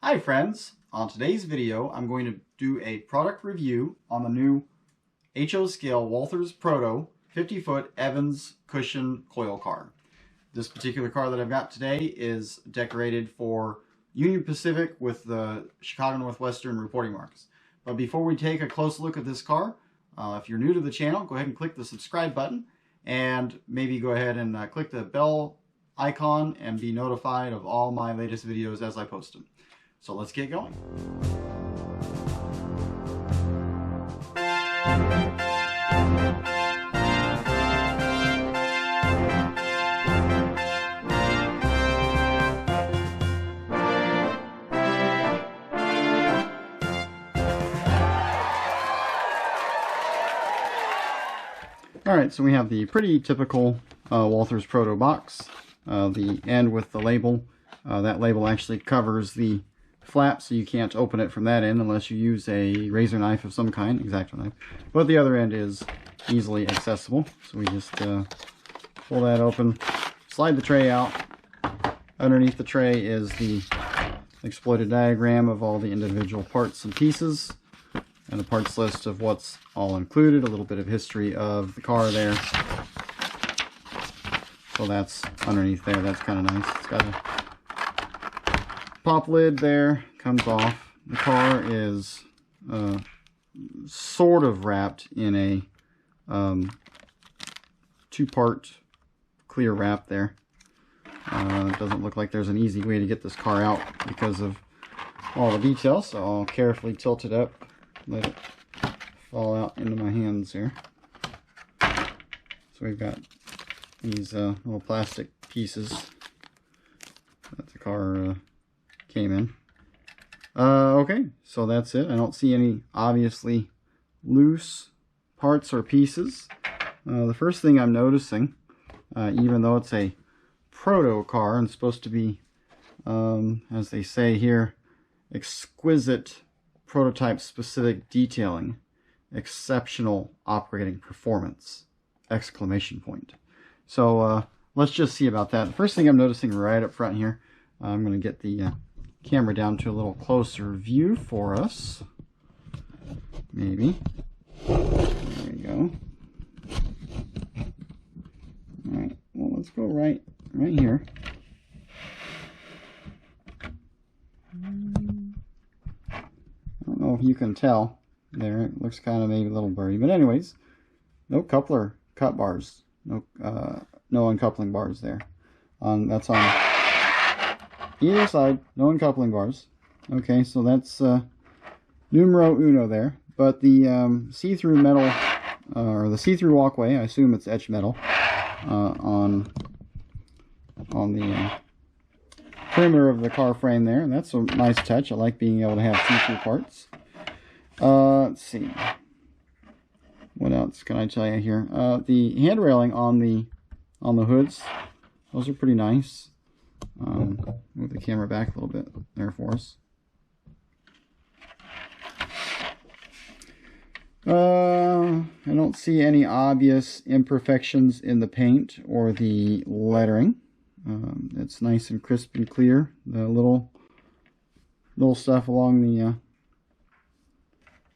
Hi friends! On today's video I'm going to do a product review on the new HO scale Walthers Proto 50-foot Evans Cushion Coil Car. This particular car that I've got today is decorated for Union Pacific with the Chicago Northwestern reporting marks. But before we take a close look at this car, if you're new to the channel, go ahead and click the subscribe button and maybe go ahead and click the bell icon and be notified of all my latest videos as I post them. So let's get going. Alright, so we have the pretty typical Walthers Proto box. The end with the label. That label actually covers the flap, so you can't open it from that end unless you use a razor knife of some kind, X-Acto knife. But the other end is easily accessible. So we just pull that open, slide the tray out. Underneath the tray is the exploited diagram of all the individual parts and pieces, and a parts list of what's all included, a little bit of history of the car there. So that's underneath there. That's kind of nice. It's got a pop lid there, comes off. The car is sort of wrapped in a two-part clear wrap there. It doesn't look like there's an easy way to get this car out because of all the details, so I'll carefully tilt it up, let it fall out into my hands here. So we've got these little plastic pieces that the car came in. Okay, so that's it. I don't see any obviously loose parts or pieces. The first thing I'm noticing, even though it's a proto car and supposed to be, as they say here, exquisite prototype specific detailing, exceptional operating performance, exclamation point. So let's just see about that. The first thing I'm noticing right up front here, I'm going to get the camera down to a little closer view for us. Maybe. There we go. Alright, well, let's go right here. I don't know if you can tell. There, it looks kind of maybe a little blurry. But anyways, no coupler cut bars. No uncoupling bars there. That's on either side, no uncoupling bars. Okay, so that's numero uno there. But the see-through metal, or the see-through walkway, I assume it's etched metal, on the perimeter of the car frame there. And that's a nice touch. I like being able to have see-through parts. Let's see. What else can I tell you here? The hand railing on the hoods, those are pretty nice. Move the camera back a little bit there for us. I don't see any obvious imperfections in the paint or the lettering. It's nice and crisp and clear. The little stuff along the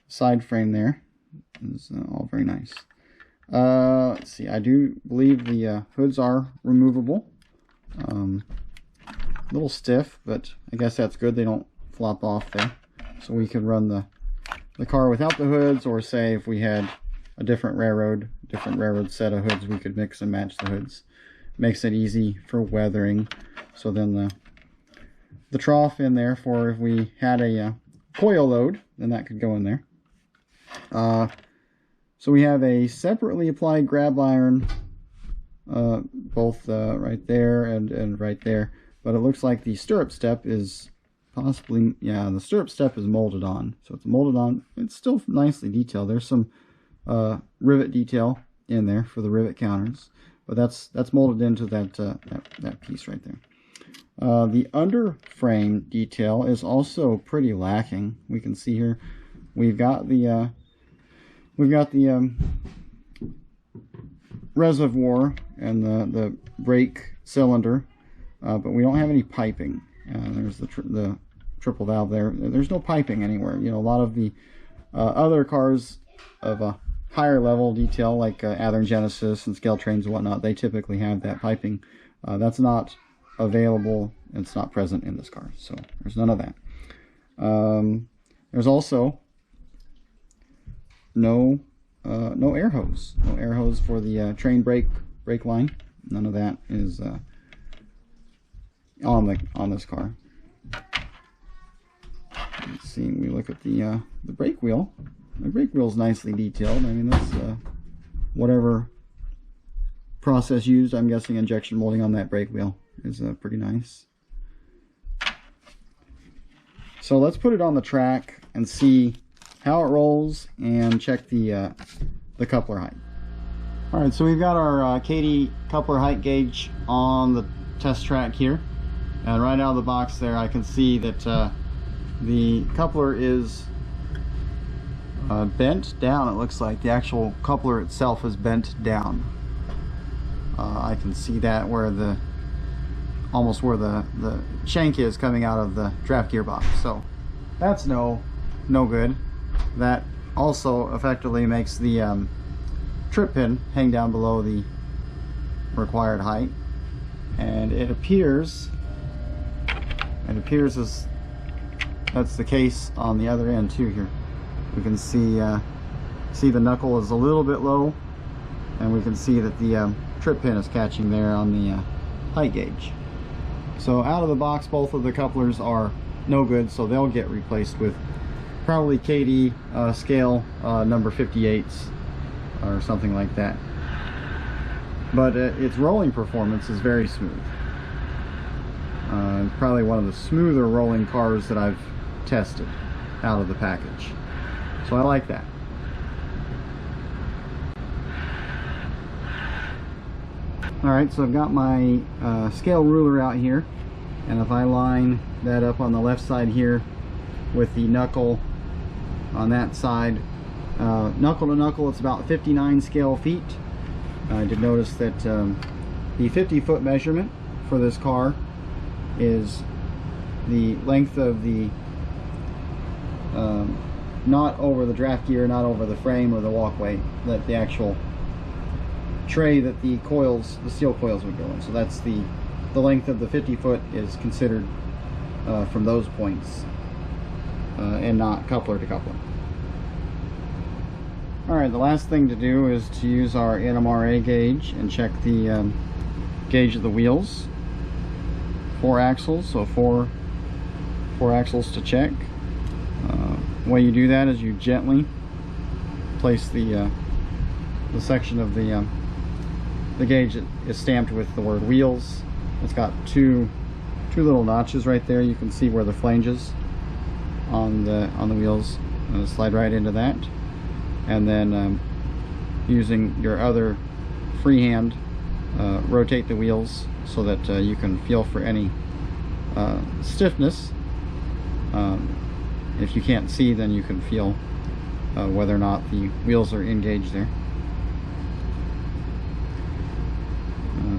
side frame there is all very nice. Let's see, I do believe the hoods are removable. A little stiff, but I guess that's good. They don't flop off there. So we could run the car without the hoods, or say if we had a different railroad set of hoods, we could mix and match the hoods. Makes it easy for weathering. So then the trough in there for if we had a coil load, then that could go in there. So we have a separately applied grab iron, both right there and right there. But it looks like the stirrup step is possibly, yeah, the stirrup step is molded on. So it's molded on. It's still nicely detailed. There's some rivet detail in there for the rivet counters. But that's molded into that piece right there. The under frame detail is also pretty lacking. We can see here we've got the reservoir and the brake cylinder, but we don't have any piping. There's the triple valve there. There's no piping anywhere. You know, a lot of the other cars of a higher level detail, like Adler and Genesis and scale trains and whatnot, they typically have that piping. That's not available. It's not present in this car, so there's none of that. There's also no air hose. No air hose for the train brake line. None of that is on this car. Let's see. We look at the brake wheel. The brake wheel is nicely detailed. I mean, that's whatever process used. I'm guessing injection molding on that brake wheel is pretty nice. So let's put it on the track and see how it rolls and check the coupler height. All right, so we've got our KD coupler height gauge on the test track here, and right out of the box there I can see that the coupler is bent down. It looks like the actual coupler itself is bent down. I can see that where almost where the shank is coming out of the draft gearbox. So that's no good. That also effectively makes the trip pin hang down below the required height, and it appears as that's the case on the other end too. Here we can see the knuckle is a little bit low, and we can see that the trip pin is catching there on the height gauge. So out of the box, both of the couplers are no good, so they'll get replaced with probably KD scale number 58s or something like that. But its rolling performance is very smooth. Probably one of the smoother rolling cars that I've tested out of the package. So I like that. Alright, so I've got my scale ruler out here, and if I line that up on the left side here with the knuckle on that side, knuckle to knuckle, it's about 59 scale feet. I did notice that the 50-foot measurement for this car is the length of the not over the draft gear, not over the frame or the walkway, that the actual tray that the steel coils would go in. So that's the length of the 50-foot is considered from those points, and not coupler to coupler. Alright, the last thing to do is to use our NMRA gauge and check the gauge of the wheels. 4 axles, so four axles to check. The way you do that is you gently place the section of the gauge that is stamped with the word wheels. It's got two little notches right there. You can see where the flanges on the wheels slide right into that, and then using your other free hand, rotate the wheels so that you can feel for any stiffness. If you can't see, then you can feel whether or not the wheels are engaged there.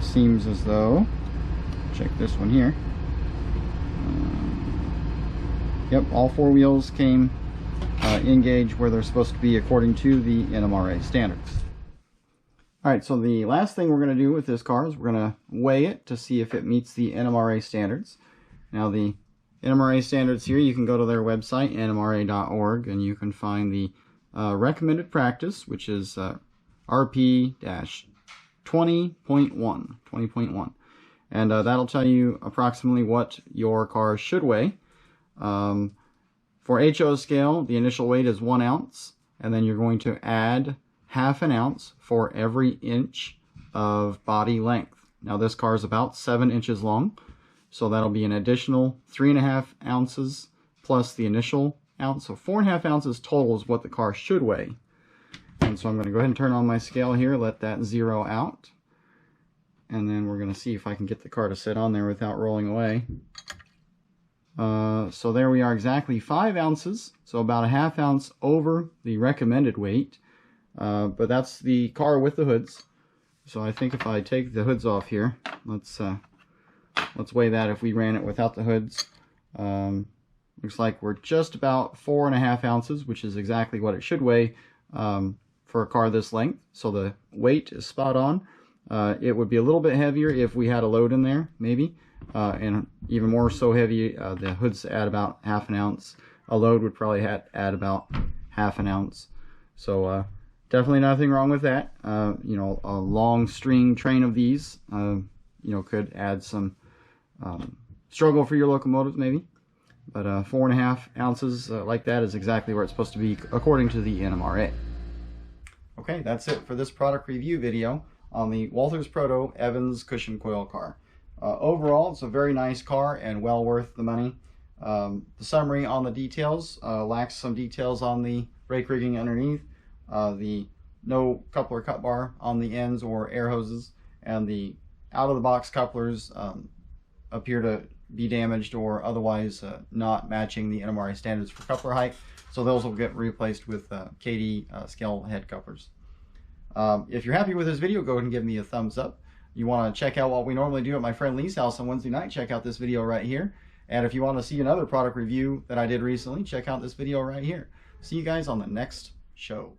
Seems as though, check this one here, yep, all 4 wheels came engaged where they're supposed to be according to the NMRA standards. Alright, so the last thing we're going to do with this car is we're going to weigh it to see if it meets the NMRA standards. Now the NMRA standards here, you can go to their website, nmra.org, and you can find the recommended practice, which is RP-20.1, and that'll tell you approximately what your car should weigh. For HO scale, the initial weight is 1 ounce, and then you're going to add ½ an ounce for every inch of body length. Now this car is about 7 inches long, so that'll be an additional 3½ ounces plus the initial ounce. So 4½ ounces total is what the car should weigh. And so I'm going to go ahead and turn on my scale here, let that zero out, and then we're going to see if I can get the car to sit on there without rolling away. So there we are, exactly 5 ounces, so about ½ ounce over the recommended weight. But that's the car with the hoods. So I think if I take the hoods off here, let's weigh that if we ran it without the hoods. Looks like we're just about 4.5 ounces, which is exactly what it should weigh for a car this length. So the weight is spot on. It would be a little bit heavier if we had a load in there, maybe, and even more so heavy. The hoods add about 1/2 ounce. A load would probably add about 1/2 ounce. So definitely nothing wrong with that. You know, a long string train of these, you know, could add some struggle for your locomotives maybe. But 4.5 ounces like that is exactly where it's supposed to be according to the NMRA. Okay, that's it for this product review video on the Walthers Proto Evans Cushion Coil Car. Overall, it's a very nice car and well worth the money. The summary on the details lacks some details on the brake rigging underneath, the no coupler cut bar on the ends or air hoses, and the out-of-the-box couplers appear to be damaged or otherwise not matching the NMRA standards for coupler height, so those will get replaced with KD scale head couplers. If you're happy with this video, go ahead and give me a thumbs up. You want to check out what we normally do at my friend Lee's house on Wednesday night, check out this video right here. And if you want to see another product review that I did recently, check out this video right here. See you guys on the next show.